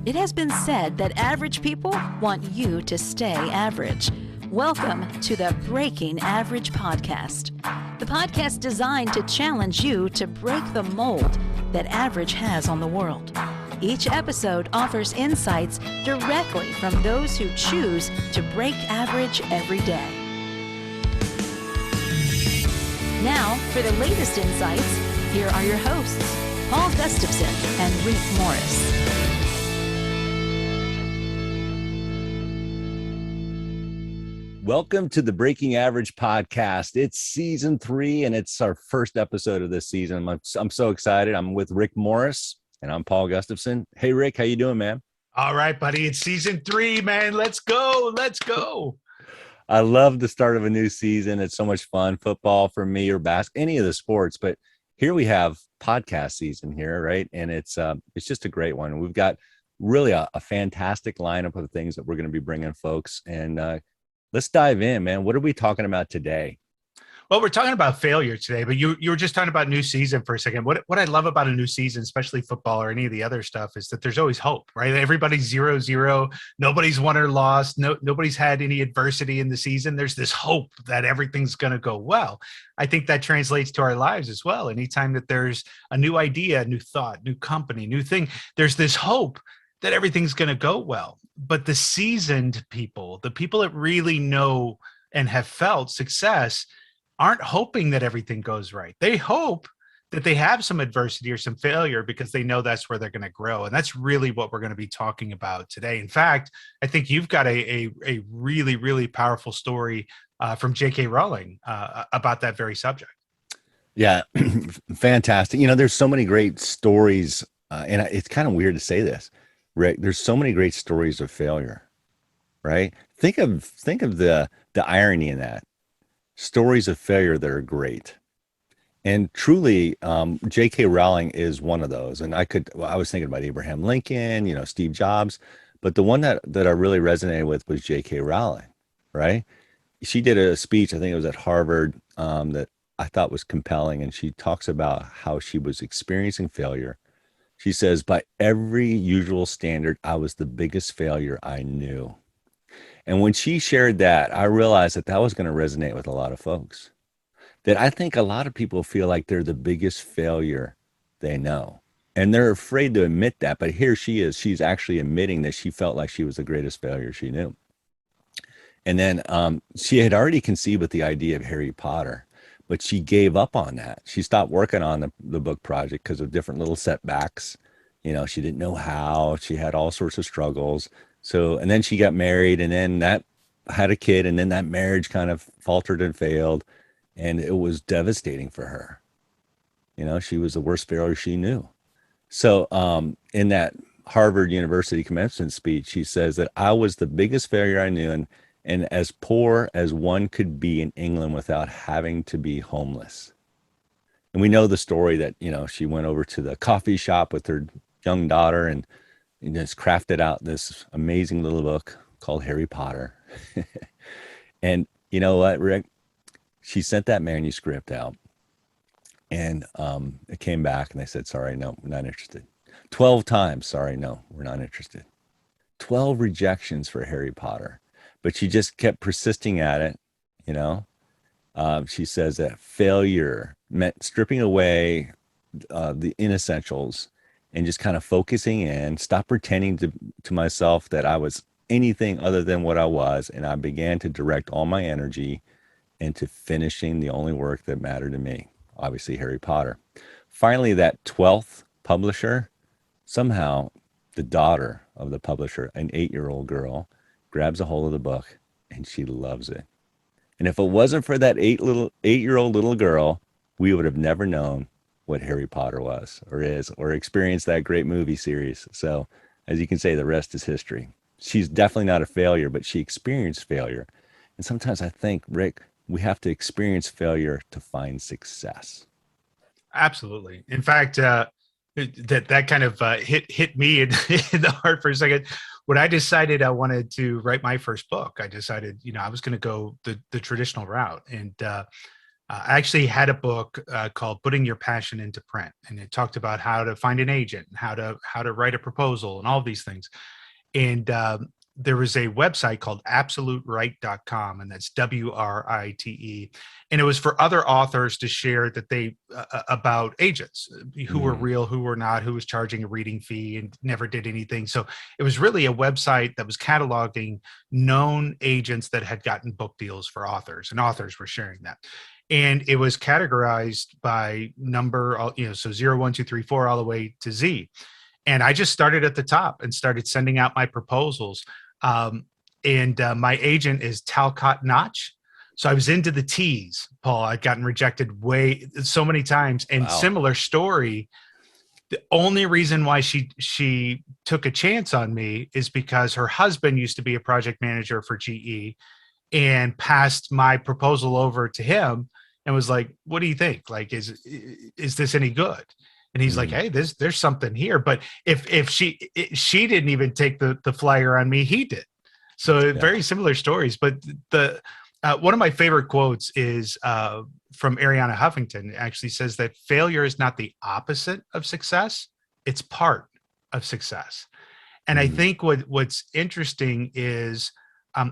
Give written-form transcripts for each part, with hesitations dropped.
It has been said that average people want you to stay average. Welcome to the Breaking Average podcast, the podcast designed to challenge you to break the mold that average has on the world. Each episode offers insights directly from those who choose to break average every day. Now, for the latest insights, here are your hosts, Paul Gustavson and Rick Morris. Welcome to the Breaking Average podcast. It's season 3, and it's our first episode of this season. I'm so excited. I'm with Rick Morris, and I'm Paul Gustavson. Hey, Rick, how you doing, man? All right, buddy. It's season 3, man. Let's go. Let's go. I love the start of a new season. It's so much fun. Football for me, or any of the sports. But here we have podcast season here, right? And it's just a great one. We've got really a fantastic lineup of things that we're going to be bringing folks. And let's dive in, man. What are we talking about today? Well, we're talking about failure today, but you were just talking about new season for a second. What I love about a new season, especially football or any of the other stuff, is that there's always hope, right? Everybody's 0-0. Nobody's won or lost. Nobody's had any adversity in the season. There's this hope that everything's going to go well. I think that translates to our lives as well. Anytime that there's a new idea, a new thought, new company, new thing, there's this hope that everything's going to go well. But the seasoned people, the people that really know and have felt success, aren't hoping that everything goes right. They hope that they have some adversity or some failure because they know that's where they're going to grow. And that's really what we're going to be talking about today. In fact, I think you've got a really, really powerful story from J.K. Rowling about that very subject. Yeah, fantastic. You know, there's so many great stories, and it's kind of weird to say this, Rick. There's so many great stories of failure, right? Think of the irony in that. Stories of failure that are great. And truly, J.K. Rowling is one of those. And I was thinking about Abraham Lincoln, Steve Jobs, but the one that I really resonated with was J.K. Rowling, right? She did a speech, I think it was at Harvard, that I thought was compelling. And she talks about how she was experiencing failure. She says, by every usual standard, I was the biggest failure I knew. And when she shared that, I realized that was going to resonate with a lot of folks. That I think a lot of people feel like they're the biggest failure they know. And they're afraid to admit that. But here she is. She's actually admitting that she felt like she was the greatest failure she knew. And then she had already conceived with the idea of Harry Potter, but she gave up on that. She stopped working on the book project because of different little setbacks. She didn't know how. She had all sorts of struggles. So, and then she got married, and then that had a kid, and then that marriage kind of faltered and failed, and it was devastating for her. She was the worst failure she knew. So in that Harvard University commencement speech, she says that I was the biggest failure I knew, and as poor as one could be in England without having to be homeless. And we know the story that, she went over to the coffee shop with her young daughter and just crafted out this amazing little book called Harry Potter. And you know what, Rick? She sent that manuscript out, and it came back, and they said, sorry, no, we're not interested. 12 times, sorry, no, we're not interested. 12 rejections for Harry Potter. But she just kept persisting at it, She says that failure meant stripping away the inessentials and just kind of focusing in, stop pretending to myself that I was anything other than what I was. And I began to direct all my energy into finishing the only work that mattered to me, obviously Harry Potter. Finally, that 12th publisher, somehow the daughter of the publisher, an 8-year-old girl, grabs a hold of the book and she loves it. And if it wasn't for that 8-year-old little girl, we would have never known what Harry Potter was or is, or experienced that great movie series. So as you can say, the rest is history. She's definitely not a failure, but she experienced failure. And sometimes I think, Rick, we have to experience failure to find success. Absolutely. In fact, that kind of hit me in the heart for a second. When I decided I wanted to write my first book, I decided, I was going to go the traditional route. And I actually had a book called Putting Your Passion into Print, and it talked about how to find an agent, and how to write a proposal, and all these things. And there was a website called absolutewrite.com, and that's WRITE. And it was for other authors to share that they about agents who were real, who were not, who was charging a reading fee and never did anything. So it was really a website that was cataloging known agents that had gotten book deals for authors, and authors were sharing that. And it was categorized by number, so 0, 1, 2, 3, 4, all the way to Z. And I just started at the top and started sending out my proposals. My agent is Talcott Notch. So I was into the T's, Paul. I'd gotten rejected so many times. And Similar story. The only reason why she took a chance on me is because her husband used to be a project manager for GE and passed my proposal over to him and was like, "What do you think? Like, is this any good?" And he's like, "Hey, there's something here." But if she didn't even take the flyer on me, he did. So very similar stories. But the one of my favorite quotes is from Arianna Huffington. It actually says that failure is not the opposite of success; it's part of success. And I think what's interesting is I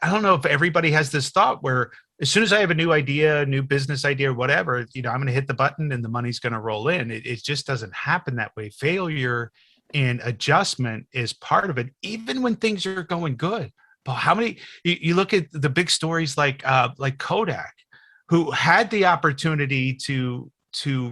don't know if everybody has this thought where as soon as I have a new idea, a new business idea, or whatever, I'm going to hit the button and the money's going to roll in. It just doesn't happen that way. Failure and adjustment is part of it, even when things are going good. But how many, you look at the big stories like Kodak, who had the opportunity to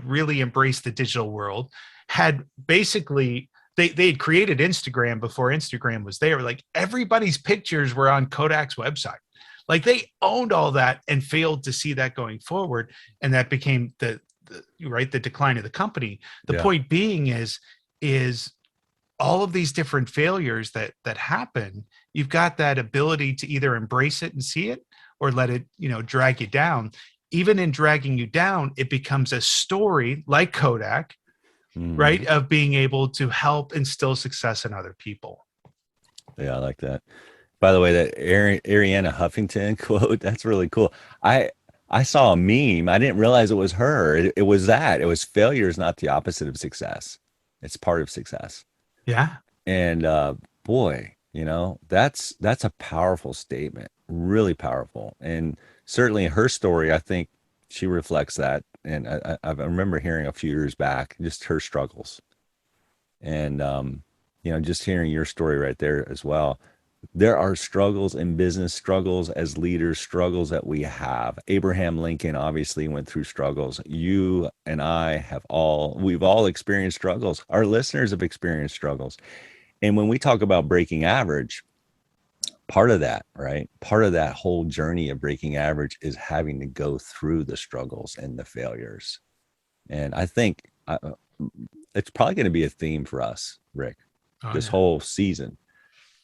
really embrace the digital world, had basically, they had created Instagram before Instagram was there. Like everybody's pictures were on Kodak's website. Like they owned all that and failed to see that going forward. And that became the decline of the company. The point being is all of these different failures that happen, you've got that ability to either embrace it and see it or let it, drag you down. Even in dragging you down, it becomes a story like Kodak, right, of being able to help instill success in other people. Yeah, I like that. By the way, that Arianna Huffington quote, that's really cool. I saw a meme. I didn't realize it was her. It was that. It was failure is not the opposite of success. It's part of success. Yeah. And boy, that's a powerful statement. Really powerful. And certainly her story, I think she reflects that. And I remember hearing a few years back, just her struggles. And, just hearing your story right there as well. There are struggles in business, struggles as leaders, struggles that we have. Abraham Lincoln obviously went through struggles. You and I we've all experienced struggles. Our listeners have experienced struggles. And when we talk about breaking average, part of that, right? Part of that whole journey of breaking average is having to go through the struggles and the failures. And I think it's probably going to be a theme for us, Rick, this whole season.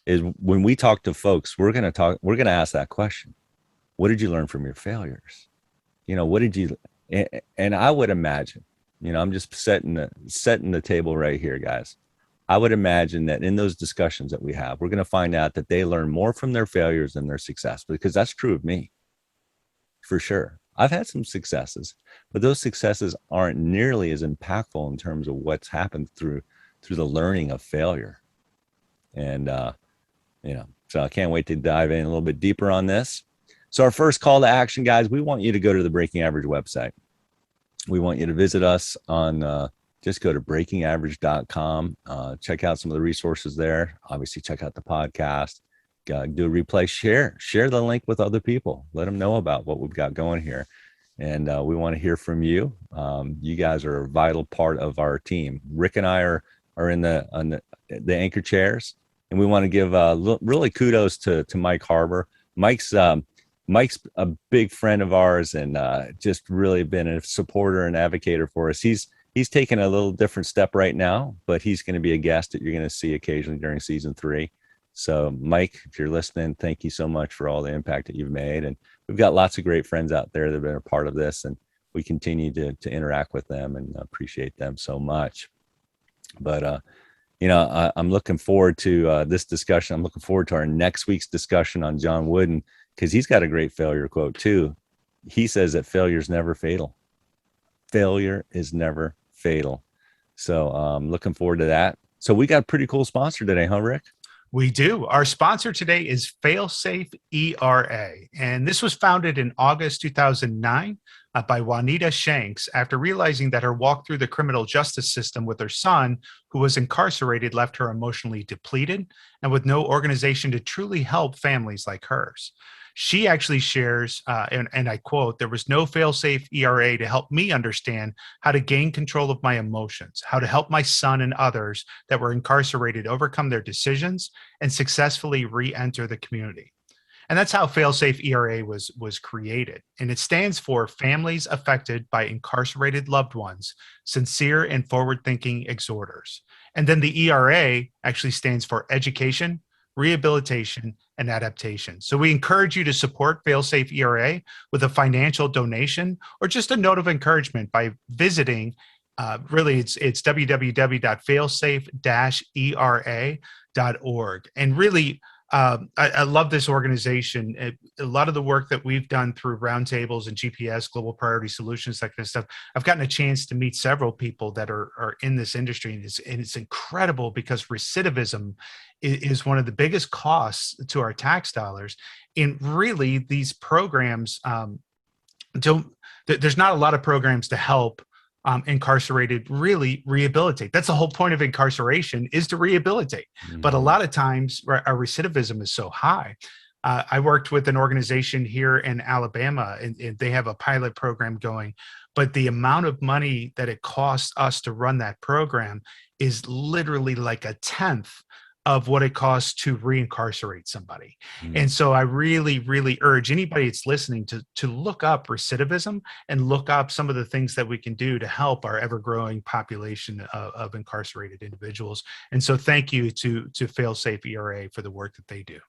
Is when we talk to folks, we're going to ask that question. What did you learn from your failures? What did you, and I would imagine, I'm just setting the table right here, guys. I would imagine that in those discussions that we have, we're going to find out that they learn more from their failures than their success, because that's true of me, for sure. I've had some successes, but those successes aren't nearly as impactful in terms of what's happened through the learning of failure. And, so I can't wait to dive in a little bit deeper on this. So our first call to action, guys, we want you to go to the Breaking Average website. We want you to visit us on, just go to breakingaverage.com. Check out some of the resources there. Obviously, check out the podcast. Do a replay. Share the link with other people. Let them know about what we've got going here. And we want to hear from you. You guys are a vital part of our team. Rick and I are in the anchor chairs. And we want to give really kudos to Mike Harbor. Mike's a big friend of ours and just really been a supporter and advocator for us. He's taken a little different step right now, but he's going to be a guest that you're going to see occasionally during season 3. So Mike, if you're listening, thank you so much for all the impact that you've made. And we've got lots of great friends out there that have been a part of this, and we continue to interact with them and appreciate them so much. But I'm looking forward to this discussion. I'm looking forward to our next week's discussion on John Wooden, because he's got a great failure quote too. he says that failure is never fatal. Failure is never fatal. So looking forward to that. So we got a pretty cool sponsor today, huh, Rick? We do. Our sponsor today is Failsafe ERA, and this was founded in August 2009 by Juanita Shanks after realizing that her walk through the criminal justice system with her son, who was incarcerated, left her emotionally depleted and with no organization to truly help families like hers. She actually shares, and I quote, "There was no fail-safe ERA to help me understand how to gain control of my emotions, how to help my son and others that were incarcerated overcome their decisions and successfully re-enter the community." And that's how Failsafe ERA was created. And it stands for Families Affected by Incarcerated Loved Ones, Sincere and Forward-Thinking Exhorters. And then the ERA actually stands for Education, Rehabilitation, and Adaptation. So we encourage you to support Failsafe ERA with a financial donation or just a note of encouragement by visiting it's www.failsafe-era.org. And really, I love this organization. A lot of the work that we've done through roundtables and GPS, Global Priority Solutions, that kind of stuff, I've gotten a chance to meet several people that are in this industry. And it's incredible because recidivism is one of the biggest costs to our tax dollars. And really, these programs there's not a lot of programs to help incarcerated really rehabilitate. That's the whole point of incarceration, is to rehabilitate. Mm-hmm. But a lot of times our recidivism is so high. I worked with an organization here in Alabama, and they have a pilot program going, but the amount of money that it costs us to run that program is literally like a tenth of what it costs to reincarcerate somebody. Mm. And so I really, really urge anybody that's listening to look up recidivism and look up some of the things that we can do to help our ever-growing population of incarcerated individuals. And so thank you to Failsafe ERA for the work that they do.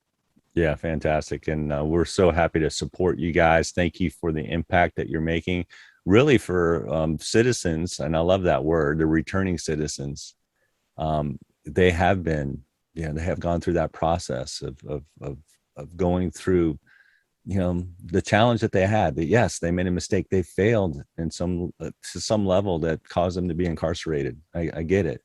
Yeah, fantastic. And we're so happy to support you guys. Thank you for the impact that you're making, really, for citizens. And I love that word, the returning citizens. They have been, they have gone through that process of going through, the challenge that they had. That yes, they made a mistake. They failed in to some level that caused them to be incarcerated. I get it.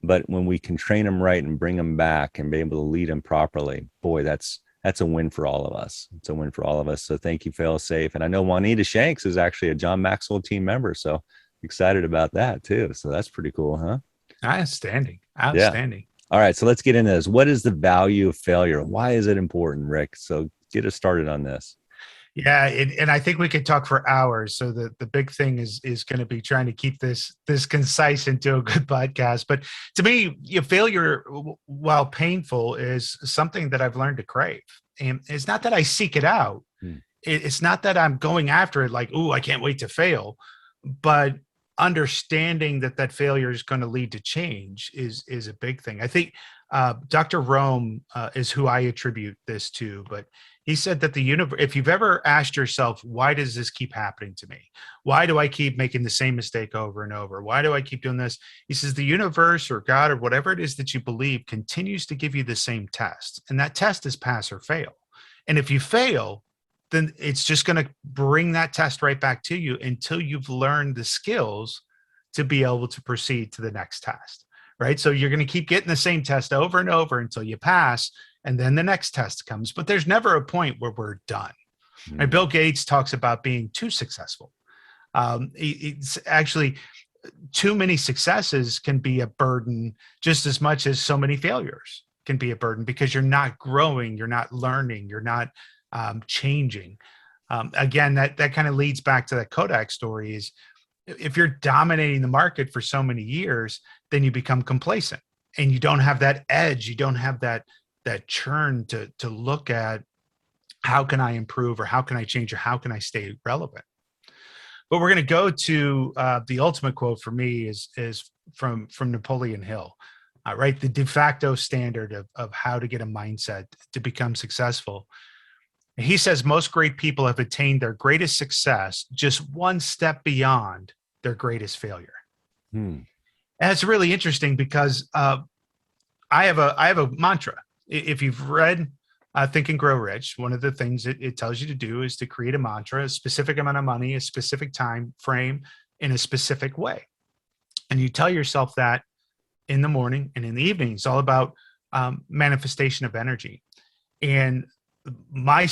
But when we can train them right and bring them back and be able to lead them properly, boy, that's a win for all of us. It's a win for all of us. So thank you, Failsafe. And I know Juanita Shanks is actually a John Maxwell team member. So excited about that too. So that's pretty cool, huh? Outstanding. Yeah. All right. So let's get into this. What is the value of failure? Why is it important, Rick? So get us started on this. Yeah, and I think we could talk for hours. So the big thing is going to be trying to keep this concise into a good podcast. But to me, failure, while painful, is something that I've learned to crave. And it's not that I seek it out. It's not that I'm going after it like, ooh, I can't wait to fail. But understanding that failure is going to lead to change is a big thing. I think Dr. Rome is who I attribute this to, but he said that the universe, if you've ever asked yourself, why does this keep happening to me? Why do I keep making the same mistake over and over? Why do I keep doing this? He says the universe or God or whatever it is that you believe continues to give you the same test. And that test is pass or fail. And if you fail, then it's just going to bring that test right back to you until you've learned the skills to be able to proceed to the next test, right? So you're going to keep getting the same test over and over until you pass, and then the next test comes. But there's never a point where we're done. Mm-hmm. And Bill Gates talks about being too successful. It's actually too many successes can be a burden just as much as so many failures can be a burden, because you're not growing, you're not learning, you're not changing. Again, that kind of leads back to that Kodak story. Is if you're dominating the market for so many years, then you become complacent and you don't have that edge. You don't have that churn to look at how can I improve, or how can I change, or how can I stay relevant. But we're going to go to the ultimate quote for me is from Napoleon Hill, right? The de facto standard of how to get a mindset to become successful. He says most great people have attained their greatest success just one step beyond their greatest failure. And it's really interesting because I have a mantra. If you've read Think and Grow Rich, one of the things it tells you to do is to create a mantra, a specific amount of money, a specific time frame, in a specific way. And you tell yourself that in the morning and in the evening. It's all about manifestation of energy. And my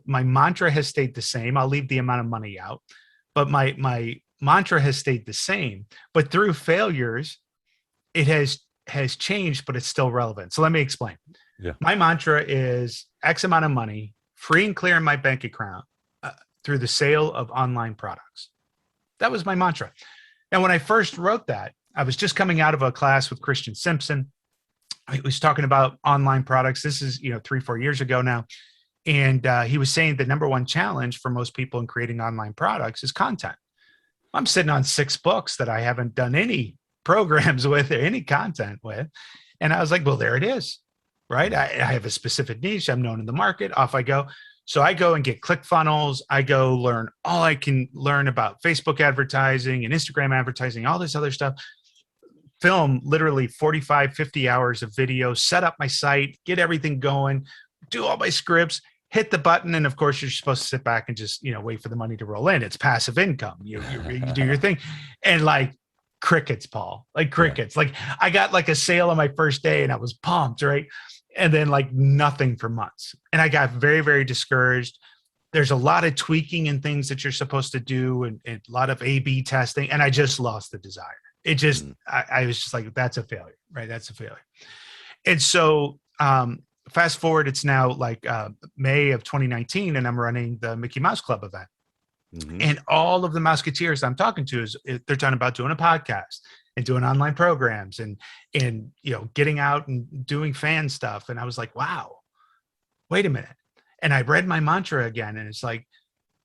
mantra has stayed the same. I'll leave the amount of money out, but my mantra has stayed the same. But through failures, it has changed, but it's still relevant. So let me explain. Yeah. My mantra is X amount of money, free and clear in my bank account through the sale of online products. That was my mantra. And when I first wrote that, I was just coming out of a class with Christian Simpson. He was talking about online products. This is 3-4 years ago now. And he was saying the number one challenge for most people in creating online products is content. I'm sitting on 6 books that I haven't done any programs with or any content with. And I was like, well, there it is, right? I have a specific niche. I'm known in the market. Off I go. So I go and get ClickFunnels. I go learn all I can learn about Facebook advertising and Instagram advertising, all this other stuff. Film literally 45, 50 hours of video, set up my site, get everything going, do all my scripts, hit the button. And of course, you're supposed to sit back and just, wait for the money to roll in. It's passive income. You do your thing. And like crickets, Paul, like crickets. Yeah. Like I got like a sale on my first day and I was pumped, right? And then like nothing for months. And I got very, very discouraged. There's a lot of tweaking and things that you're supposed to do and a lot of A/B testing. And I just lost the desire. It just, I was just like, that's a failure, right? That's a failure. And so fast forward, it's now like May of 2019 and I'm running the Mickey Mouse Club event. Mm-hmm. And all of the Mouseketeers I'm talking to they're talking about doing a podcast and doing online programs and getting out and doing fan stuff. And I was like, wow, wait a minute. And I read my mantra again. And it's like,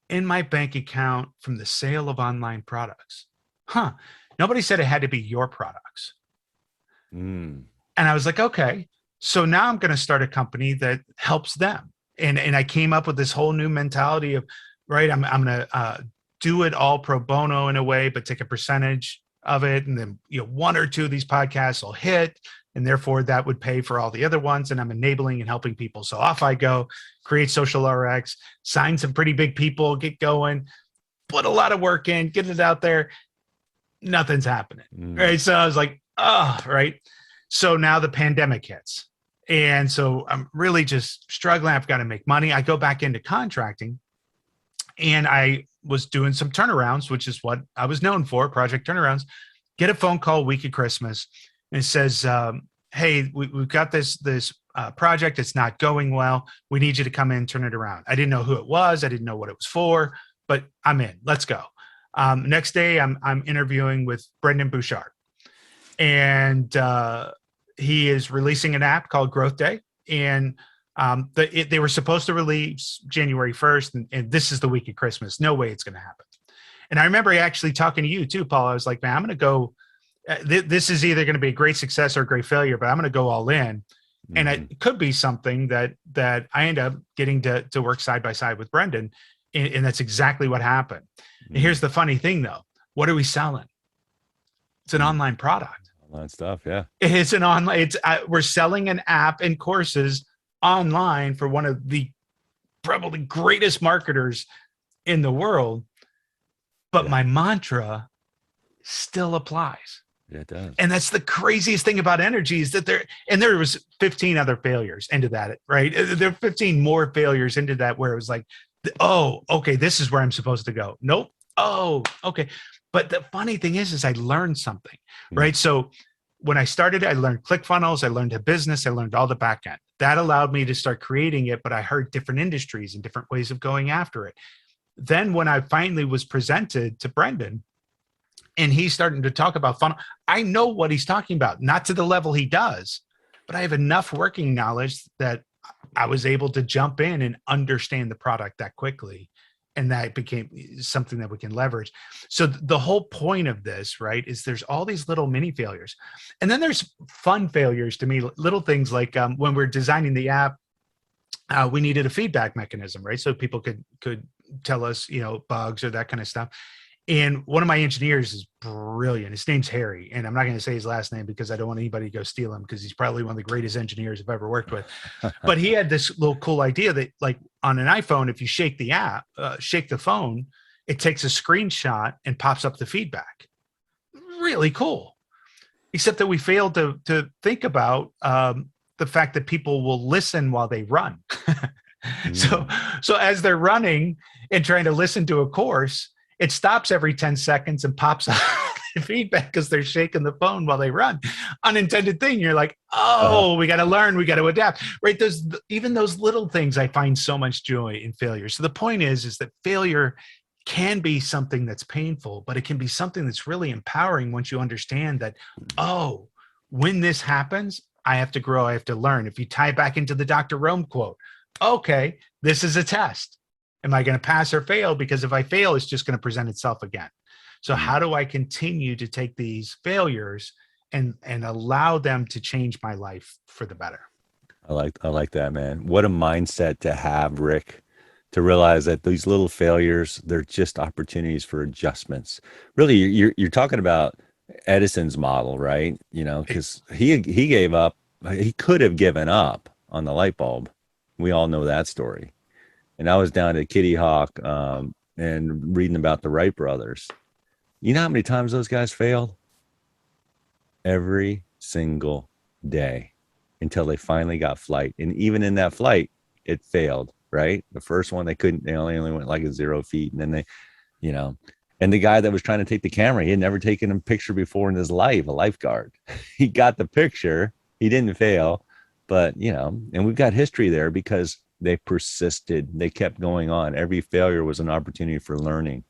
in my bank account from the sale of online products. Nobody said it had to be your products. And I was like, okay, so now I'm going to start a company that helps them. And I came up with this whole new mentality of, right, I'm going to do it all pro bono in a way, but take a percentage of it. And then, 1 or 2 of these podcasts will hit. And therefore that would pay for all the other ones. And I'm enabling and helping people. So off I go, create Social RX, sign some pretty big people, get going, put a lot of work in, get it out there. Nothing's happening. Right. So I was like, oh, right. So now the pandemic hits. And so I'm really just struggling. I've got to make money. I go back into contracting and I was doing some turnarounds, which is what I was known for, project turnarounds. Get a phone call week of Christmas. And it says, hey, we've got this project. It's not going well. We need you to come in, turn it around. I didn't know who it was. I didn't know what it was for, but I'm in. Let's go. Next day, I'm interviewing with Brendan Bouchard, and he is releasing an app called Growth Day. And they were supposed to release January 1st, and this is the week of Christmas. No way it's going to happen. And I remember actually talking to you too, Paul. I was like, man, I'm going to go. This is either going to be a great success or a great failure, but I'm going to go all in. And it could be something that I end up getting to work side by side with Brendan. And that's exactly what happened. And here's the funny thing, though. What are we selling? It's an online product. Online stuff, yeah. It's an online. We're selling an app and courses online for one of the probably greatest marketers in the world. But my mantra still applies. Yeah, it does. And that's the craziest thing about energy is that there was 15 other failures into that, right? There are 15 more failures into that where it was like, oh, okay, this is where I'm supposed to go. Nope. Oh, okay. But the funny thing is I learned something, right? So when I started, I learned ClickFunnels, I learned a business, I learned all the back end. That allowed me to start creating it, but I heard different industries and different ways of going after it. Then when I finally was presented to Brendan and he's starting to talk about funnel, I know what he's talking about, not to the level he does, but I have enough working knowledge that I was able to jump in and understand the product that quickly. And that became something that we can leverage. So the whole point of this, right, is there's all these little mini failures. And then there's fun failures to me, little things like when we're designing the app, we needed a feedback mechanism, right? So people could tell us, bugs or that kind of stuff. And one of my engineers is brilliant. His name's Harry, and I'm not going to say his last name because I don't want anybody to go steal him, because he's probably one of the greatest engineers I've ever worked with. But he had this little cool idea that, like, on an iPhone, if you shake the app, shake the phone, it takes a screenshot and pops up the feedback. Really cool. Except that we failed to think about the fact that people will listen while they run. So as they're running and trying to listen to a course, it stops every 10 seconds and pops up feedback because they're shaking the phone while they run. Unintended thing. You're like, oh, we got to learn. We got to adapt. Right. Even those little things, I find so much joy in failure. So the point is that failure can be something that's painful, but it can be something that's really empowering once you understand that, oh, when this happens, I have to grow. I have to learn. If you tie back into the Dr. Rome quote, okay, this is a test. Am I going to pass or fail? Because if I fail, it's just going to present itself again. So how do I continue to take these failures and allow them to change my life for the better? I like that, man. What a mindset to have, Rick, to realize that these little failures, they're just opportunities for adjustments. Really, you're talking about Edison's model, right? You know, because he gave up. He could have given up on the light bulb. We all know that story. And I was down at Kitty Hawk and reading about the Wright brothers. You know how many times those guys failed? Every single day until they finally got flight. And even in that flight, it failed, right? The first one, they only went like 0 feet. And then they, you know, and the guy that was trying to take the camera, he had never taken a picture before in his life, a lifeguard. He got the picture. He didn't fail. But, you know, and we've got history there because they persisted. They kept going on. Every failure was an opportunity for learning.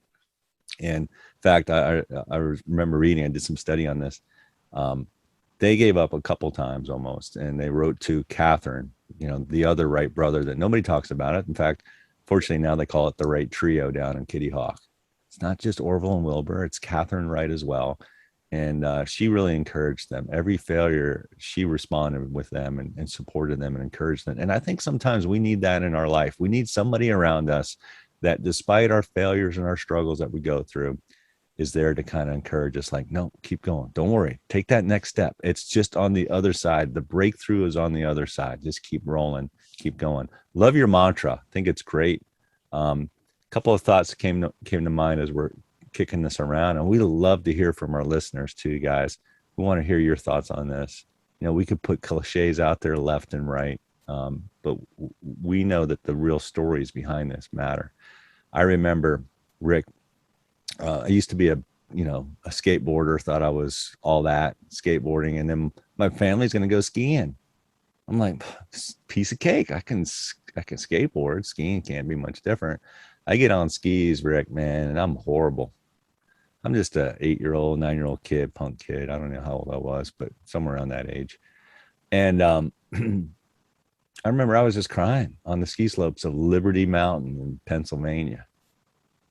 And in fact, I remember reading, I did some study on this. They gave up a couple times almost, and they wrote to Catherine, you know, the other Wright brother that nobody talks about it. In fact, fortunately now they call it the Wright trio down in Kitty Hawk. It's not just Orville and Wilbur, it's Catherine Wright as well. And she really encouraged them. Every failure, she responded with them and supported them and encouraged them. And I think sometimes we need that in our life. We need somebody around us that, despite our failures and our struggles that we go through, is there to kind of encourage us, like, no, keep going. Don't worry. Take that next step. It's just on the other side. The breakthrough is on the other side. Just keep rolling, keep going. Love your mantra. I think it's great. A couple of thoughts came to mind as we're kicking this around, and we love to hear from our listeners too, guys. We want to hear your thoughts on this. You know, we could put cliches out there left and right, but we know that the real stories behind this matter. I remember, Rick, I used to be a skateboarder, thought I was all that skateboarding, and then my family's going to go skiing. I'm like, piece of cake. I can skateboard. Skiing can't be much different. I get on skis, Rick, man, and I'm horrible. I'm just a 8-year-old, 9-year-old kid, punk kid. I don't know how old I was, but somewhere around that age. And I remember I was just crying on the ski slopes of Liberty Mountain in Pennsylvania.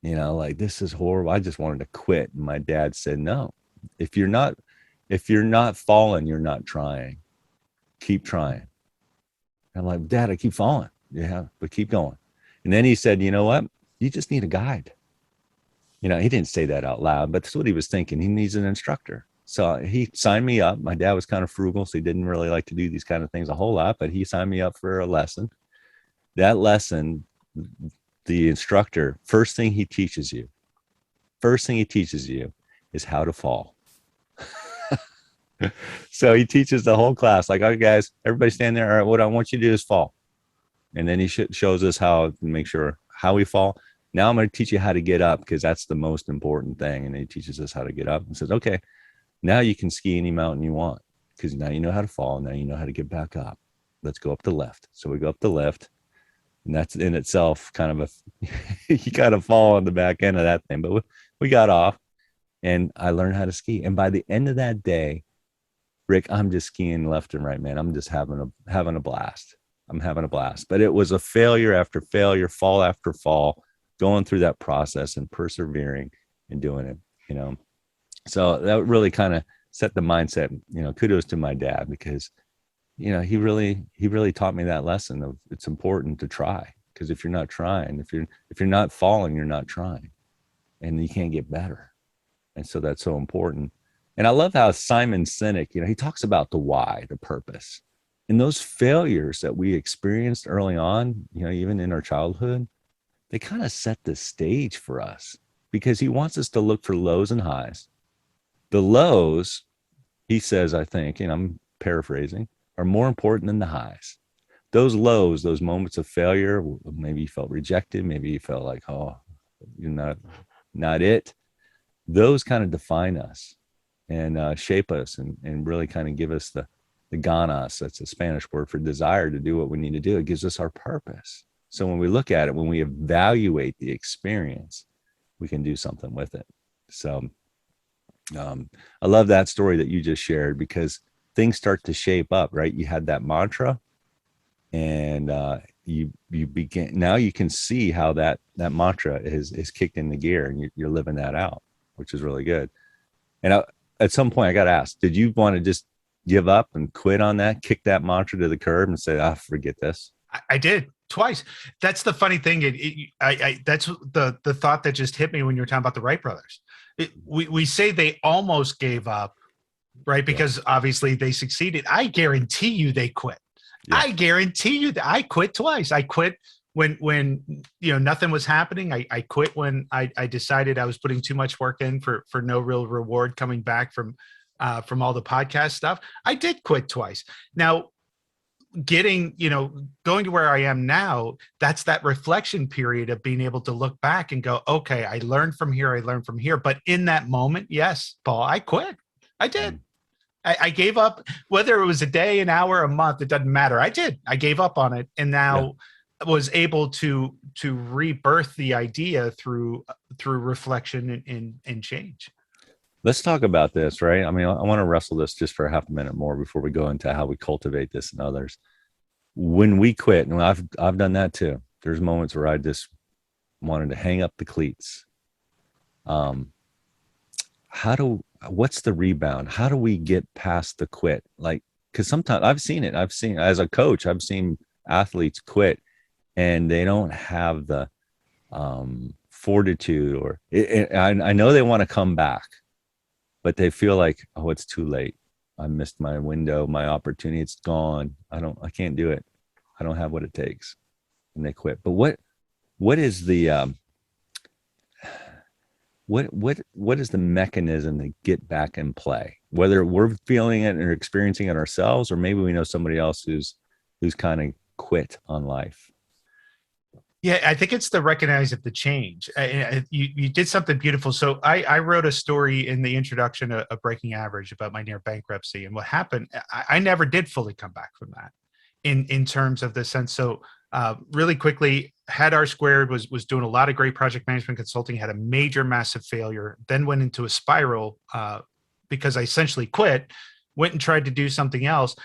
You know, like, this is horrible. I just wanted to quit. And my dad said, no, if you're not falling, you're not trying. Keep trying. And I'm like, Dad, I keep falling. Yeah, but keep going. And then he said, you know what? You just need a guide. You know, he didn't say that out loud, but that's what he was thinking. He needs an instructor. So he signed me up. My dad was kind of frugal, so he didn't really like to do these kind of things a whole lot, but he signed me up for a lesson. That lesson, the instructor, first thing he teaches you is how to fall. So he teaches the whole class, like, okay, guys, everybody stand there. All right, what I want you to do is fall. And then he shows us how to make sure how we fall. Now I'm going to teach you how to get up, because that's the most important thing. And he teaches us how to get up and says, okay, now you can ski any mountain you want, because now you know how to fall. Now you know how to get back up. Let's go up the lift. So we go up the lift, and that's in itself kind of you got to fall on the back end of that thing. But we got off, and I learned how to ski. And by the end of that day, Rick, I'm just skiing left and right, man. I'm just having a blast. I'm having a blast. But it was a failure after failure, fall after fall, going through that process and persevering and doing it, you know. So that really kind of set the mindset. You know, kudos to my dad, because, you know, he really taught me that lesson of it's important to try, because if you're not trying, if you're not falling, you're not trying. and you can't get better. And so that's so important. And I love how Simon Sinek, he talks about the why, the purpose. And those failures that we experienced early on, even in our childhood, they kind of set the stage for us because he wants us to look for lows and highs. The lows, he says, I think, and I'm paraphrasing, are more important than the highs. Those lows, those moments of failure, maybe you felt rejected, maybe you felt like, oh, you're not it. Those kind of define us and shape us and really kind of give us the ganas, that's a Spanish word for desire to do what we need to do. It gives us our purpose. So when we look at it, when we evaluate the experience, we can do something with it. So I love that story that you just shared because things start to shape up, right? You had that mantra and you begin, now you can see how that mantra is kicked into gear and you're living that out, which is really good. And at some point I got asked, did you want to just give up and quit on that, kick that mantra to the curb and say, forget this? I did twice. That's the funny thing. That's the thought that just hit me when you were talking about the Wright brothers. We say they almost gave up, right? Because obviously they succeeded. I guarantee you they quit. Yeah. I guarantee you that I quit twice. I quit when nothing was happening. I quit when I decided I was putting too much work in for no real reward coming back from all the podcast stuff. I did quit twice. Now, going to where I am now, that's that reflection period of being able to look back and go, okay, I learned from here. But in that moment, yes, Paul, I quit. I did. I gave up, whether it was a day, an hour, a month, it doesn't matter. I did. I gave up on it. And now was able to rebirth the idea through reflection and change. Let's talk about this, right? I mean, I want to wrestle this just for a half a minute more before we go into how we cultivate this in others. When we quit, and I've done that too. There's moments where I just wanted to hang up the cleats. What's the rebound? How do we get past the quit? Like, because sometimes I've seen as a coach, I've seen athletes quit and they don't have the fortitude or I know they want to come back, but they feel like, oh, it's too late. I missed my window, my opportunity. It's gone. I can't do it. I don't have what it takes. And they quit. But what is the, what is the mechanism to get back in play? Whether we're feeling it or experiencing it ourselves, or maybe we know somebody else who's kind of quit on life. Yeah, I think it's the recognize of the change. You did something beautiful. So I wrote a story in the introduction of Breaking Average about my near bankruptcy and what happened. I never did fully come back from that in terms of the sense. So really quickly, had R Squared was doing a lot of great project management consulting, had a major, massive failure, then went into a spiral because I essentially quit, went and tried to do something else.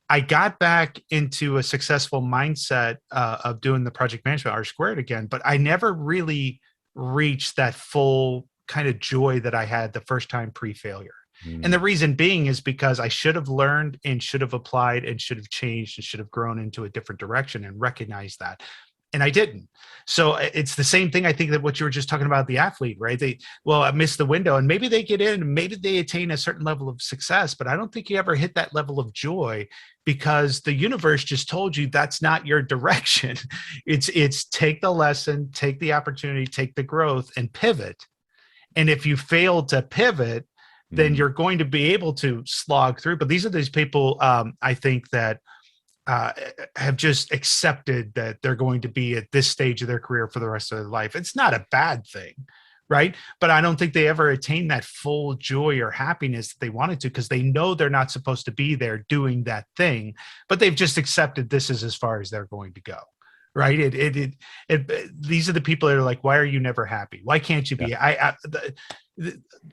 I got back into a successful mindset of doing the project management R Squared again, but I never really reached that full kind of joy that I had the first time pre-failure. And the reason being is because I should have learned and should have applied and should have changed and should have grown into a different direction and recognized that. And I didn't. So it's the same thing. I think that what you were just talking about, the athlete, right? I missed the window and maybe they get in and maybe they attain a certain level of success, but I don't think you ever hit that level of joy because the universe just told you that's not your direction. It's take the lesson, take the opportunity, take the growth and pivot. And if you fail to pivot, then you're going to be able to slog through. But these people, I think that have just accepted that they're going to be at this stage of their career for the rest of their life. It's not a bad thing, right? But I don't think they ever attain that full joy or happiness that they wanted to because they know they're not supposed to be there doing that thing, but they've just accepted this is as far as they're going to go, right? These are the people that are like, why are you never happy? Why can't you be?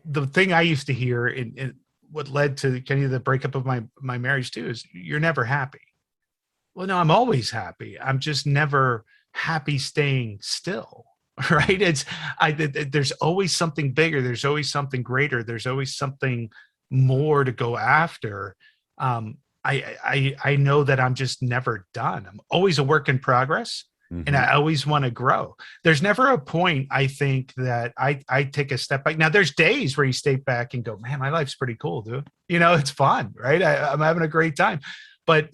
The thing I used to hear in what led to kind of the breakup of my marriage too is you're never happy. Well, no, I'm always happy. I'm just never happy staying still, right? There's always something bigger. There's always something greater. There's always something more to go after. I know that I'm just never done. I'm always a work in progress. And I always want to grow. There's never a point, I think, that I take a step back. Now, there's days where you stay back and go, man, my life's pretty cool, dude. It's fun, right? I'm having a great time. But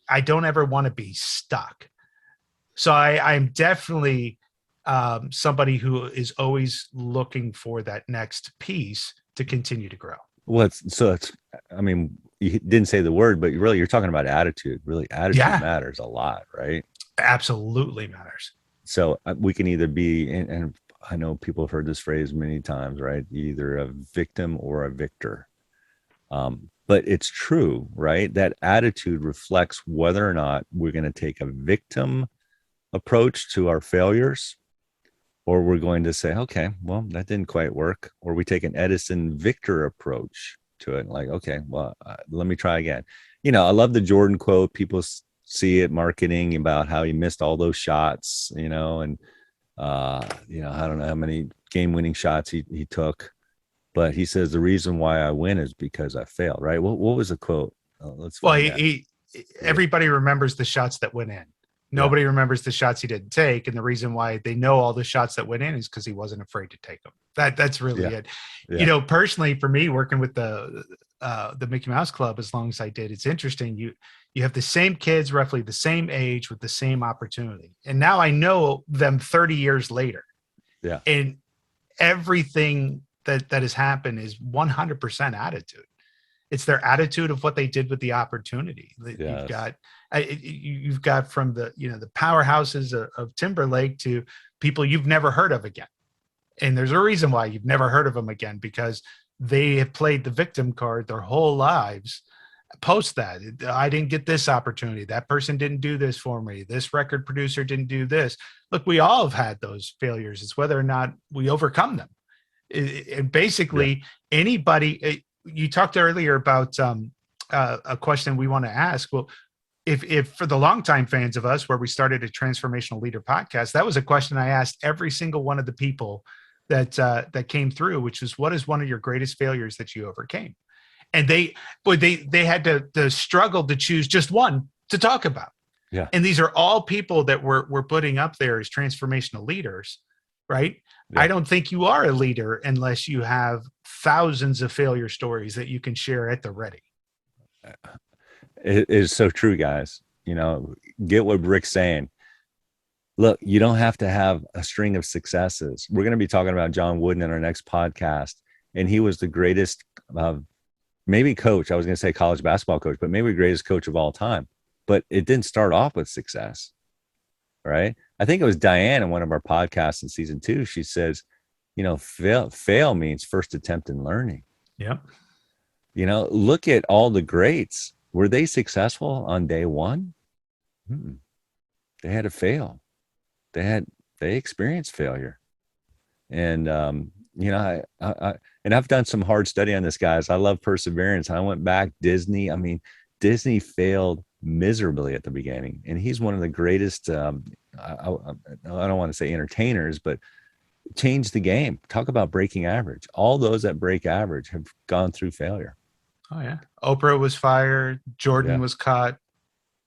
I don't ever want to be stuck. So I'm definitely somebody who is always looking for that next piece to continue to grow. Well, I mean, you didn't say the word, but really you're talking about attitude. Really, attitude matters a lot, right? Absolutely matters. So we can either be, and I know people have heard this phrase many times, right? Either a victim or a victor. But it's true, right? That attitude reflects whether or not we're going to take a victim approach to our failures, or we're going to say, okay, well, that didn't quite work. Or we take an Edison Victor approach to it. Like, okay, well, let me try again. I love the Jordan quote. People see it marketing about how he missed all those shots, and I don't know how many game-winning shots he took, but he says the reason why I win is because I failed. Right? What was the quote? Everybody remembers the shots that went in. Nobody remembers the shots he didn't take, and the reason why they know all the shots that went in is because he wasn't afraid to take them. That's really it. Yeah. Personally, for me, working with the Mickey Mouse Club as long as I did, it's interesting. You have the same kids, roughly the same age, with the same opportunity, and now I know them 30 years later. Yeah, and everything that has happened is 100% attitude. It's their attitude of what they did with the opportunity. Yes. You've got from the powerhouses of Timberlake to people you've never heard of again. And there's a reason why you've never heard of them again, because they have played the victim card their whole lives. Post that. I didn't get this opportunity. That person didn't do this for me. This record producer didn't do this. Look, we all have had those failures. It's whether or not we overcome them. And basically anybody, you talked earlier about a question we want to ask. Well, if for the longtime fans of us, where we started a Transformational Leader podcast, that was a question I asked every single one of the people that came through, which is, what is one of your greatest failures that you overcame? And they had to struggle to choose just one to talk about. Yeah. And these are all people that we're putting up there as transformational leaders, right? Yeah. I don't think you are a leader unless you have thousands of failure stories that you can share at the ready. It is so true, guys. Get what Rick's saying. Look, you don't have to have a string of successes. We're going to be talking about John Wooden in our next podcast. And he was the greatest, maybe coach. I was going to say college basketball coach, but maybe the greatest coach of all time. But it didn't start off with success, right? I think it was Diane in one of our podcasts in season 2. She says, fail means first attempt in learning. Yep. Look at all the greats. Were they successful on day one? They had to fail. They experienced failure. And, I've done some hard study on this, guys. I love perseverance. I went back, Disney. I mean, Disney failed miserably at the beginning. And he's one of the greatest, I don't want to say entertainers, but changed the game. Talk about breaking average. All those that break average have gone through failure. Oh yeah. Oprah was fired. Jordan was caught.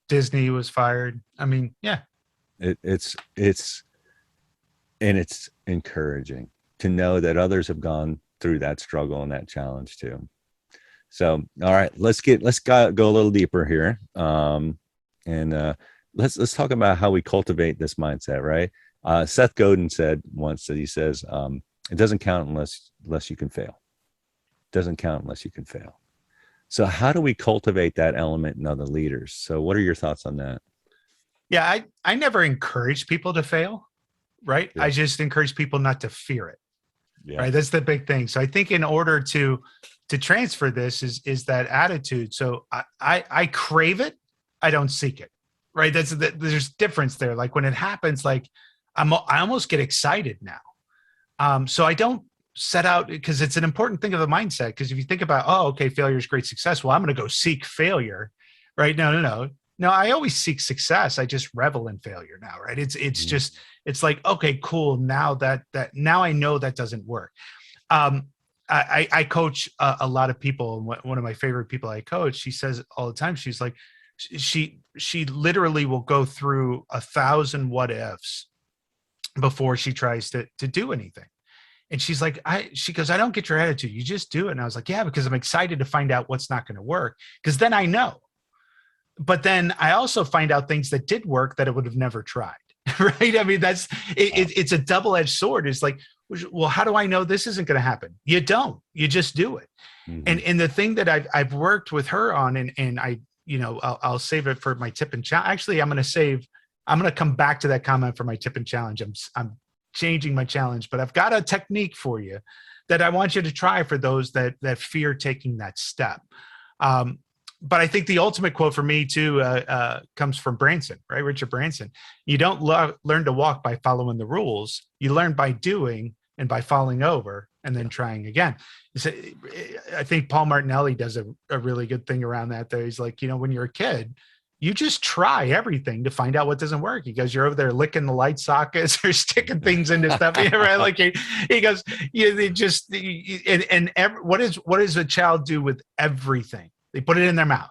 Disney was fired. I mean, yeah. It's encouraging to know that others have gone through that struggle and that challenge too. So, all right, let's go a little deeper here. Let's talk about how we cultivate this mindset, right? Seth Godin said once that he says, it doesn't count unless you can fail. It doesn't count unless you can fail. So how do we cultivate that element in other leaders? So what are your thoughts on that? Yeah, I never encourage people to fail, right? Yeah. I just encourage people not to fear it, right? That's the big thing. So I think in order to transfer this is that attitude. So I crave it, I don't seek it, right? There's difference there. Like when it happens, like I almost get excited now. So I don't set out, because it's an important thing of the mindset. Because if you think about, failure is great success. Well, I'm going to go seek failure, right? No. I always seek success. I just revel in failure now, right? It's like, okay, cool. Now now I know that doesn't work. I coach a lot of people. One of my favorite people I coach, she says all the time, she's like, she literally will go through 1,000 what ifs before she tries to do anything. And she's like, she goes, I don't get your attitude. You just do it. And I was like, yeah, because I'm excited to find out what's not going to work, because then I know. But then I also find out things that did work that I would have never tried. Right. I mean, it's a double-edged sword. It's like, well, how do I know this isn't going to happen? You don't, you just do it. Mm-hmm. And the thing that I've worked with her on, and I, I'll save it for my tip and challenge. Actually, I'm going to come back to that comment for my tip and challenge. I'm changing my challenge, but I've got a technique for you that I want you to try for those that fear taking that step. But I think the ultimate quote for me too comes from Branson, right? Richard Branson. You don't learn to walk by following the rules. You learn by doing and by falling over and then trying again. I think Paul Martinelli does a really good thing around that. There, he's like, when you're a kid, you just try everything to find out what doesn't work. He goes, you're over there licking the light sockets or sticking things into stuff. Right? Like he goes, what does a child do with everything? They put it in their mouth.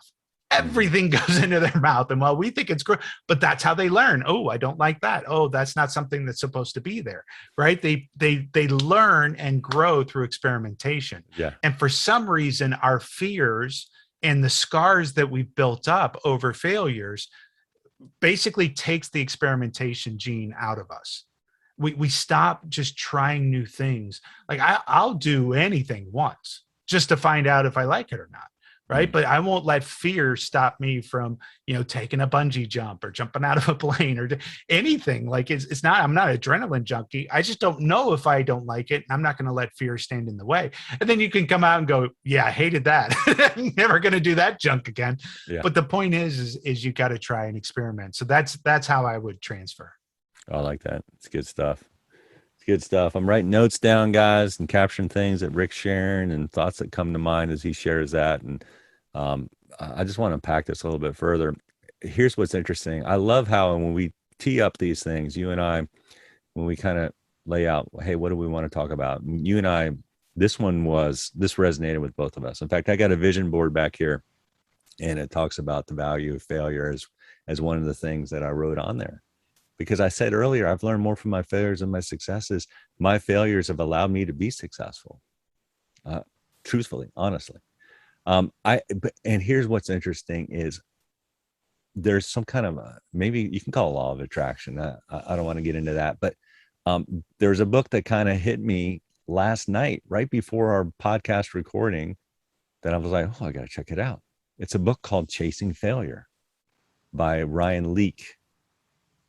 Everything goes into their mouth. And while we think it's gross, but that's how they learn. Oh, I don't like that. Oh, that's not something that's supposed to be there. Right. They learn and grow through experimentation. Yeah. And for some reason, our fears and the scars that we've built up over failures basically takes the experimentation gene out of us. We stop just trying new things. Like I'll do anything once just to find out if I like it or not. Right. But I won't let fear stop me from, taking a bungee jump or jumping out of a plane or anything. Like I'm not an adrenaline junkie. I just don't know if I don't like it. I'm not going to let fear stand in the way. And then you can come out and go, yeah, I hated that. I'm never going to do that junk again. Yeah. But the point is you got to try and experiment. So that's how I would transfer. I like that. It's good stuff. Good stuff. I'm writing notes down, guys, and capturing things that Rick's sharing and thoughts that come to mind as he shares that. And I just want to unpack this a little bit further. Here's what's interesting. I love how when we tee up these things, you and I, when we kind of lay out, hey, what do we want to talk about? And you and I, this resonated with both of us. In fact, I got a vision board back here, and it talks about the value of failure as one of the things that I wrote on there. Because I said earlier, I've learned more from my failures than my successes. My failures have allowed me to be successful. Truthfully, honestly. And here's what's interesting is there's some kind of maybe you can call it law of attraction. I don't want to get into that, but there's a book that kind of hit me last night, right before our podcast recording, that I was like, oh, I got to check it out. It's a book called Chasing Failure by Ryan Leake.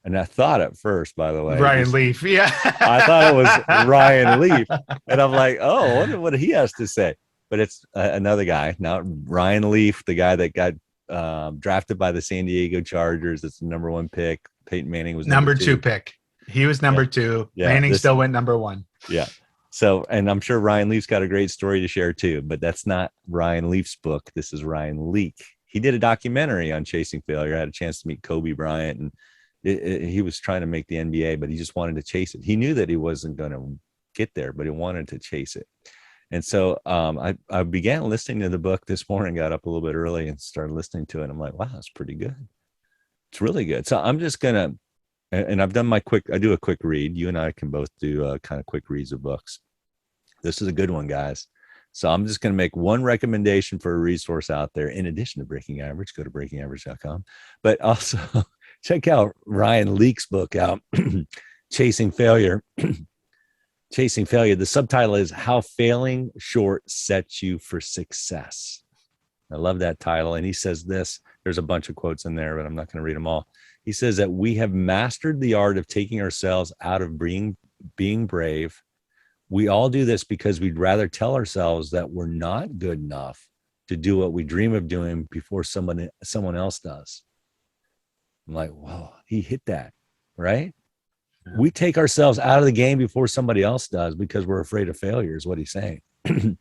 And I thought at first, by the way, Ryan Leaf. Yeah. I thought it was Ryan Leaf. And I'm like, oh, I wonder what he has to say. But it's another guy, not Ryan Leaf, the guy that got drafted by the San Diego Chargers. It's the number 1 pick. Peyton Manning was number 2 pick. He was number 2. Yeah, Manning still went number 1. Yeah. So, and I'm sure Ryan Leaf's got a great story to share too, but that's not Ryan Leaf's book. This is Ryan Leake. He did a documentary on chasing failure. I had a chance to meet Kobe Bryant, and he was trying to make the NBA, but he just wanted to chase it. He knew that he wasn't going to get there, but he wanted to chase it. And so I began listening to the book this morning, got up a little bit early and started listening to it. I'm like, wow, that's pretty good. It's really good. So I'm just going to, and I've done I do a quick read. You and I can both do kind of quick reads of books. This is a good one, guys. So I'm just going to make one recommendation for a resource out there. In addition to Breaking Average, go to breakingaverage.com, but also check out Ryan Leake's book out, Chasing Failure. Chasing Failure. The subtitle is How Failing Short Sets You for Success. I love that title. And he says this, there's a bunch of quotes in there, but I'm not going to read them all. He says that we have mastered the art of taking ourselves out of being brave. We all do this because we'd rather tell ourselves that we're not good enough to do what we dream of doing before someone else does. I'm like, whoa, he hit that, right? Yeah. We take ourselves out of the game before somebody else does because we're afraid of failure, is what he's saying. And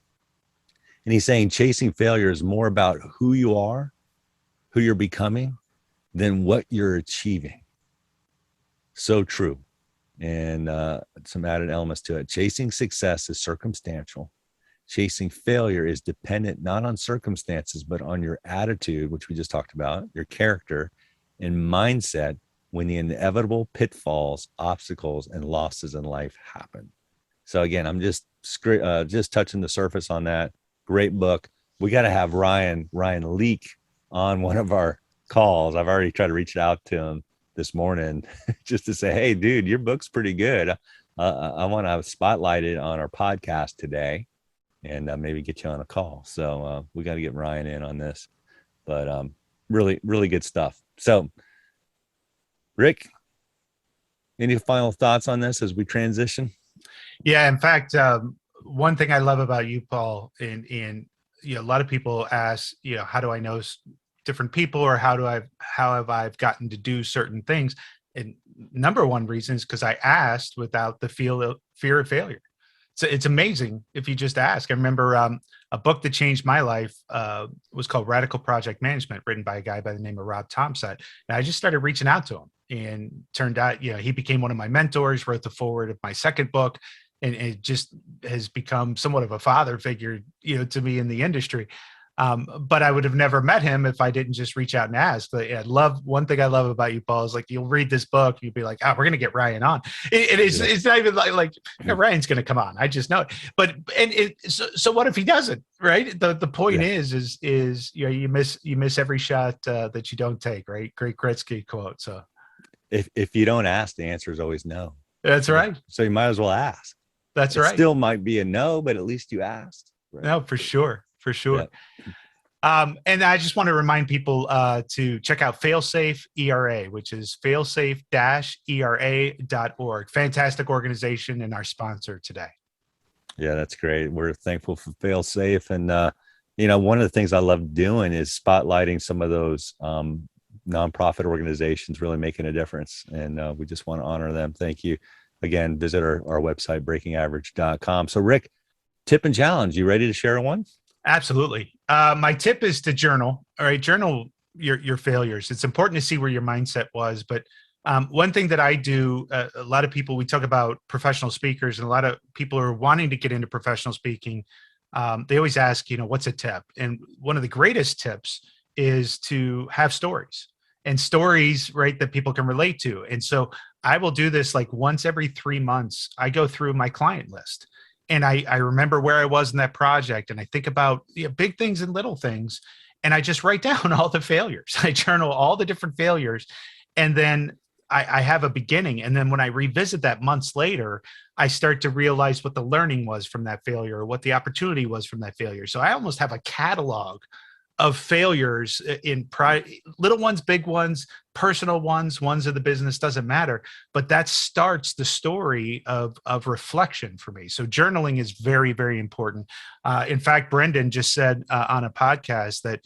he's saying chasing failure is more about who you are, who you're becoming, than what you're achieving. So true. And some added elements to it. Chasing success is circumstantial. Chasing failure is dependent not on circumstances, but on your attitude, which we just talked about, your character and mindset when the inevitable pitfalls, obstacles, and losses in life happen. So again, I'm just touching the surface on that. Great book. We got to have Ryan Leak on one of our calls. I've already tried to reach out to him this morning just to say, hey, dude, your book's pretty good. I want to spotlight it on our podcast today and maybe get you on a call. So we got to get Ryan in on this, but really, really good stuff. So Rick, any final thoughts on this as we transition? Yeah, in fact, one thing I love about you, Paul, and a lot of people ask, how do I know different people, or how have I gotten to do certain things? And number one reason is because I asked without the fear of failure. So it's amazing if you just ask. I remember a book that changed my life was called Radical Project Management, written by a guy by the name of Rob Thompson. And I just started reaching out to him, and turned out, he became one of my mentors, wrote the foreword of my second book, and it just has become somewhat of a father figure, to me in the industry. But I would have never met him if I didn't just reach out and ask. But one thing I love about you, Paul, is like, you'll read this book, and you'll be like, we're going to get Ryan on. It's not even like Ryan's going to come on. I just know it. But, so what if he doesn't, right? The point is, you miss every shot that you don't take, right? Great Gretzky quote. So if you don't ask, the answer is always no. That's right. So you might as well ask. That's it right. Still might be a no, but at least you asked. Right? No, for sure. And I just want to remind people to check out Failsafe ERA, which is failsafe-era.org. Fantastic organization and our sponsor today. Yeah, that's great. We're thankful for Failsafe. And, one of the things I love doing is spotlighting some of those nonprofit organizations really making a difference. And we just want to honor them. Thank you. Again, visit our website, breakingaverage.com. So Rick, tip and challenge, you ready to share one? Absolutely. My tip is to journal. All right. Journal your failures. It's important to see where your mindset was. But one thing that I do, a lot of people, we talk about professional speakers, and a lot of people are wanting to get into professional speaking. They always ask, what's a tip? And one of the greatest tips is to have stories, right, that people can relate to. And so I will do this like once every 3 months. I go through my client list, and I remember where I was in that project, and I think about big things and little things, and I just write down all the failures. I journal all the different failures, and then I have a beginning. And then when I revisit that months later, I start to realize what the learning was from that failure, or what the opportunity was from that failure. So I almost have a catalog of failures in little ones, big ones, personal ones of the business, doesn't matter. But that starts the story of reflection for me. So journaling is very, very important. In fact, Brendan just said on a podcast that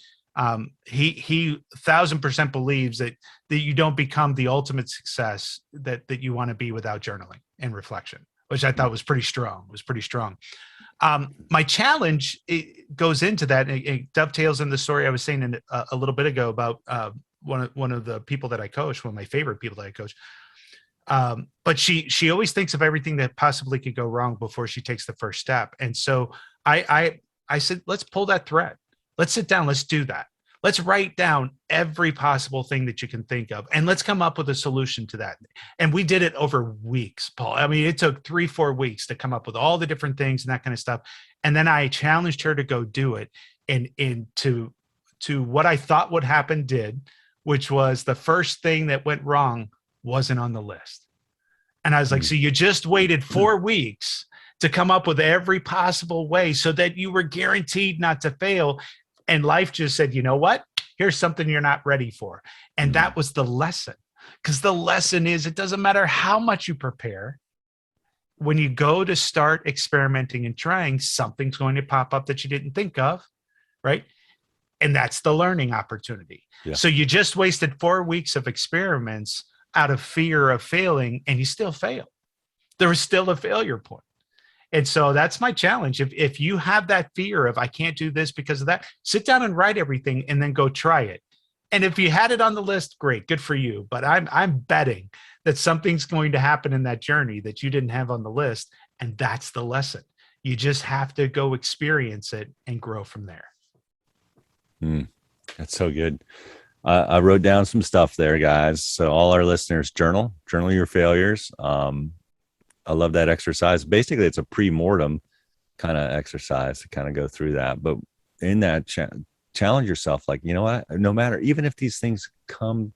he 1,000% believes that you don't become the ultimate success that you want to be without journaling and reflection, which I thought was pretty strong. My challenge, it goes into that. It dovetails in the story I was saying a little bit ago about one of the people that I coach, one of my favorite people that I coach. But she always thinks of everything that possibly could go wrong before she takes the first step. And so I said, let's pull that thread. Let's sit down. Let's do that. Let's write down every possible thing that you can think of, and let's come up with a solution to that. And we did it over weeks, Paul. I mean, it took 3-4 weeks to come up with all the different things and that kind of stuff. And then I challenged her to go do it. And to what I thought would happen did, which was the first thing that went wrong wasn't on the list. And I was like, so you just waited 4 weeks to come up with every possible way so that you were guaranteed not to fail. And life just said, you know what? Here's something you're not ready for. And that was the lesson. Because the lesson is, it doesn't matter how much you prepare. When you go to start experimenting and trying, something's going to pop up that you didn't think of, right? And that's the learning opportunity. Yeah. So you just wasted 4 weeks of experiments out of fear of failing, and you still fail. There was still a failure point. And so that's my challenge. If you have that fear of, I can't do this because of that, sit down and write everything and then go try it. And if you had it on the list, great, good for you. But I'm betting that something's going to happen in that journey that you didn't have on the list. And that's the lesson. You just have to go experience it and grow from there. That's so good. I wrote down some stuff there, guys. So all our listeners, journal your failures. I love that exercise. Basically, it's a pre-mortem kind of exercise to kind of go through that. But in that, challenge yourself. Like, you know what? No matter, even if these things come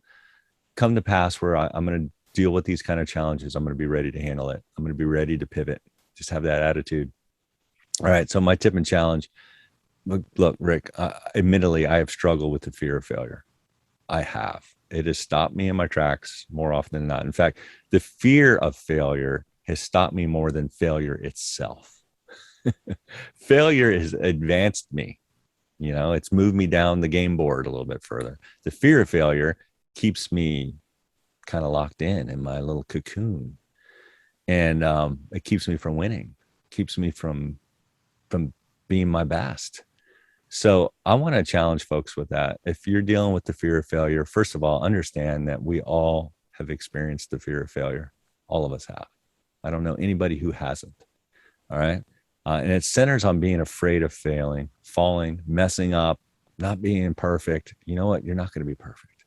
to pass where I'm going to deal with these kind of challenges, I'm going to be ready to handle it. I'm going to be ready to pivot. Just have that attitude. All right. So my tip and challenge. Look, Rick, admittedly, I have struggled with the fear of failure. I have. It has stopped me in my tracks more often than not. In fact, the fear of failure has stopped me more than failure itself. Failure has advanced me. You know, it's moved me down the game board a little bit further. The fear of failure keeps me kind of locked in my little cocoon. And it keeps me from winning, keeps me from being my best. So I want to challenge folks with that. If you're dealing with the fear of failure, first of all, understand that we all have experienced the fear of failure. All of us have. I don't know anybody who hasn't. All right. And it centers on being afraid of failing, falling, messing up, not being perfect. You know what? You're not going to be perfect.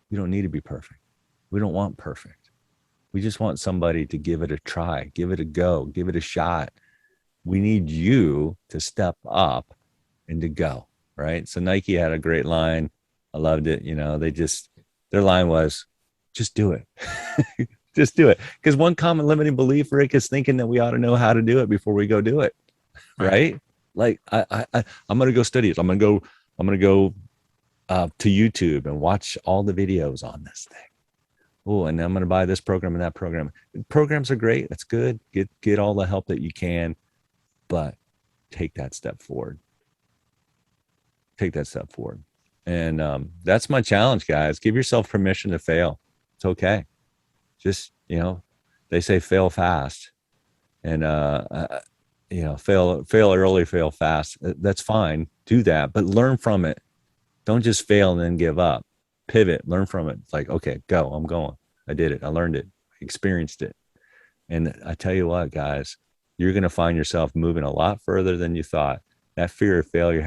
You don't need to be perfect. We don't want perfect. We just want somebody to give it a try, give it a go, give it a shot. We need you to step up and to go, right? So Nike had a great line. I loved it. You know, their line was, just do it. Just do it. Because one common limiting belief, Rick, is thinking that we ought to know how to do it before we go do it. Right? Like I'm going to go study it. I'm going to go to YouTube and watch all the videos on this thing. Oh, and I'm going to buy this program and that program. Programs are great. That's good. Get all the help that you can, but take that step forward. Take that step forward. And that's my challenge, guys. Give yourself permission to fail. It's okay. Just, you know, they say fail fast, and you know, fail early, fail fast. That's fine. Do that, but learn from it. Don't just fail and then give up. Pivot, learn from it. It's like, okay, go. I'm going. I did it. I learned it. I experienced it. And I tell you what, guys, you're going to find yourself moving a lot further than you thought. That fear of failure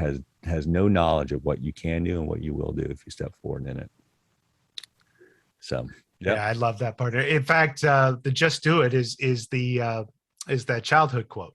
has no knowledge of what you can do and what you will do if you step forward in it. So, yeah, I love that part. In fact, the "just do it" is that childhood quote,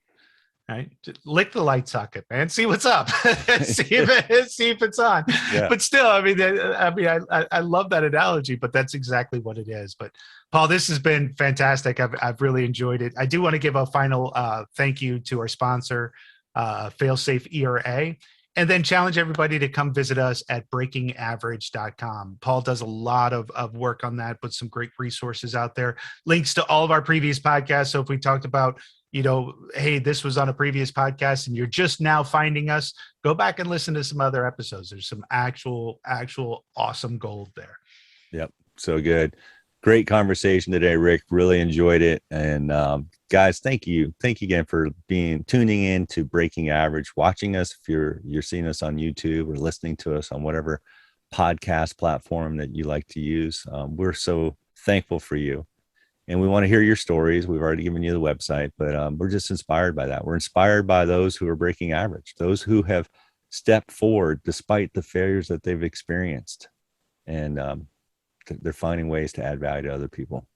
right? Just lick the light socket, man. See what's up. see if it's on. Yeah. But still, I mean, I love that analogy. But that's exactly what it is. But Paul, this has been fantastic. I've really enjoyed it. I do want to give a final thank you to our sponsor, Failsafe ERA. And then challenge everybody to come visit us at breakingaverage.com. Paul does a lot of work on that, put some great resources out there, links to all of our previous podcasts. So if we talked about, you know, hey, this was on a previous podcast and you're just now finding us, go back and listen to some other episodes. There's some actual awesome gold there. Yep. So good. Great conversation today, Rick. Really enjoyed it. And guys, thank you. Thank you again for tuning in to Breaking Average, watching us. If you're seeing us on YouTube or listening to us on whatever podcast platform that you like to use, we're so thankful for you. And we want to hear your stories. We've already given you the website, but we're just inspired by that. We're inspired by those who are breaking average, those who have stepped forward despite the failures that they've experienced. And they're finding ways to add value to other people.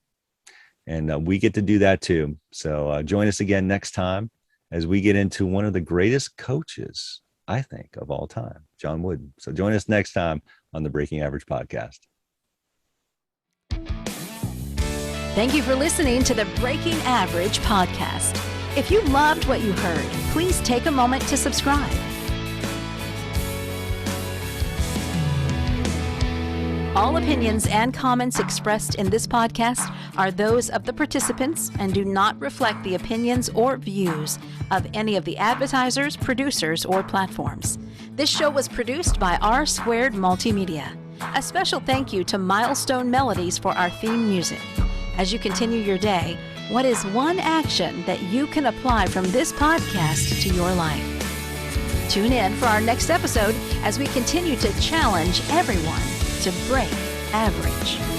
And we get to do that too. So join us again next time as we get into one of the greatest coaches, I think, of all time, John Wooden. So join us next time on the Breaking Average podcast. Thank you for listening to the Breaking Average podcast. If you loved what you heard, please take a moment to subscribe. All opinions and comments expressed in this podcast are those of the participants and do not reflect the opinions or views of any of the advertisers, producers, or platforms. This show was produced by R Squared Multimedia. A special thank you to Milestone Melodies for our theme music. As you continue your day, what is one action that you can apply from this podcast to your life? Tune in for our next episode as we continue to challenge everyone to break average.